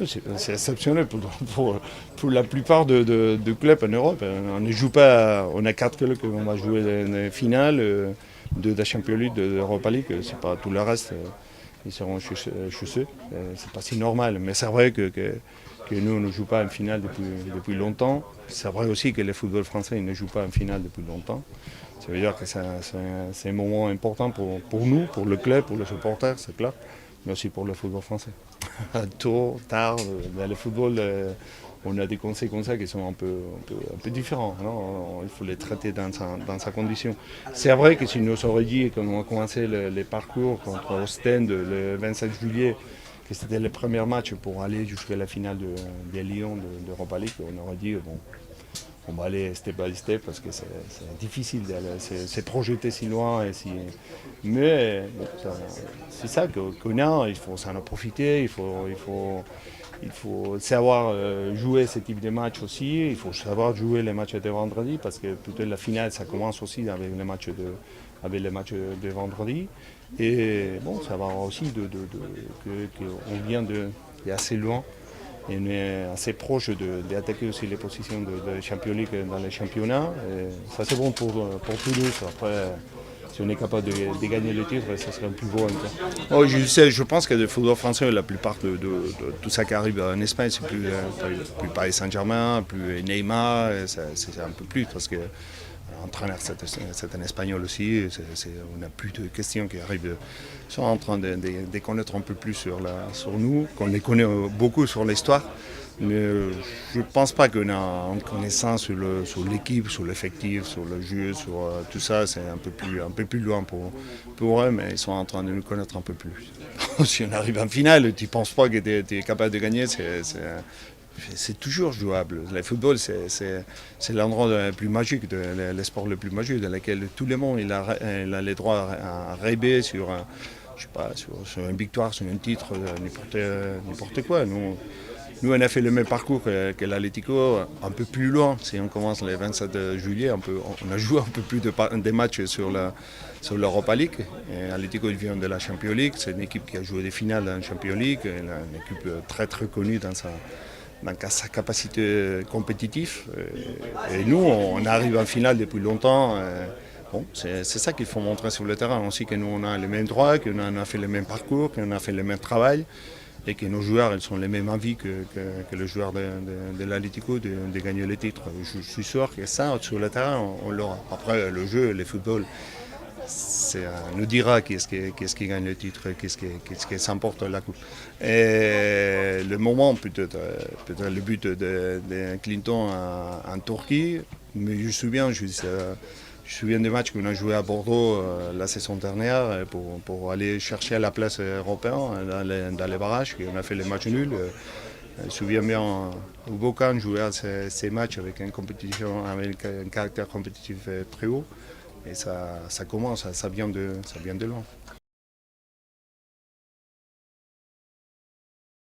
C'est exceptionnel pour la plupart de clubs en Europe. On ne joue pas, on a 4 clubs qui vont jouer les finales, de la Champions League, de l'Europa League, c'est pas tout le reste. Ils seront chez eux. C'est pas si normal. Mais c'est vrai que nous, on ne joue pas en finale depuis longtemps. C'est vrai aussi que le football français ne joue pas en finale depuis longtemps. Ça veut dire que c'est un moment important pour nous, pour le club, pour les supporters, c'est clair, mais aussi pour le football français. Tôt, tard, dans le football, on a des conseils comme ça qui sont un peu différents. Non, il faut les traiter dans sa condition. C'est vrai que si nous aurait dit qu'on a commencé les parcours contre Ostende le 27 juillet, que c'était le premier match pour aller jusqu'à la finale de Lyon de l'Europa League, on aurait dit bon, on va aller step by step parce que c'est difficile de se projeter si loin. Mais bon, c'est ça qu'on a, il faut s'en en profiter, il faut savoir jouer ce type de match aussi, il faut savoir jouer les matchs de vendredi parce que peut-être la finale ça commence aussi avec les matchs de vendredi. Et bon, ça va aussi qu'on vient de assez loin. Et on est assez proche d'attaquer aussi les positions de Champions League dans les championnats. Et ça c'est bon pour Toulouse. Après, si on est capable de gagner le titre, ça serait un plus beau encore. Oh, je pense que le football français, la plupart de tout ça qui arrive en Espagne, c'est plus Paris Saint-Germain, plus Neymar, c'est un peu plus parce que l'entraîneur c'est un espagnol aussi, on n'a plus de questions qui arrivent, sont en train de connaître un peu plus sur nous, qu'on les connaît beaucoup sur l'histoire, mais je ne pense pas qu'on a une connaissance sur l'équipe, sur l'effectif, sur le jeu, sur tout ça, c'est un peu plus loin pour eux, mais ils sont en train de nous connaître un peu plus. Si on arrive en finale, tu ne penses pas que tu es capable de gagner, c'est toujours jouable. Le football, c'est l'endroit le plus magique, le sport le plus magique, dans lequel tout le monde il a les droits à rêver sur une victoire, sur un titre, n'importe quoi. Nous, on a fait le même parcours que l'Atlético, un peu plus loin. Si on commence le 27 juillet, on a joué un peu plus de matchs sur l'Europa League. L'Atlético vient de la Champions League, c'est une équipe qui a joué des finales en Champions League, une équipe très très connue dans sa capacité compétitive. Et nous, on arrive en finale depuis longtemps. Bon, c'est ça qu'il faut montrer sur le terrain. On sait que nous, on a les mêmes droits, qu'on a fait le même parcours, qu'on a fait le même travail et que nos joueurs ils sont les mêmes envies que les joueurs de l'Atlético de gagner le titre. Je suis sûr que ça, sur le terrain, on l'aura. Après, le jeu, le football, nous dira qui qui gagne le titre, qui s'emporte la coupe. Et le moment, peut-être le but de Clinton en Turquie, mais je me souviens des matchs qu'on a joué à Bordeaux la saison dernière pour aller chercher la place européenne dans les barrages. On a fait les matchs nuls. Je me souviens bien, Hugo Kahn jouait à ces matchs avec avec un caractère compétitif très haut. Et ça commence, ça vient de loin.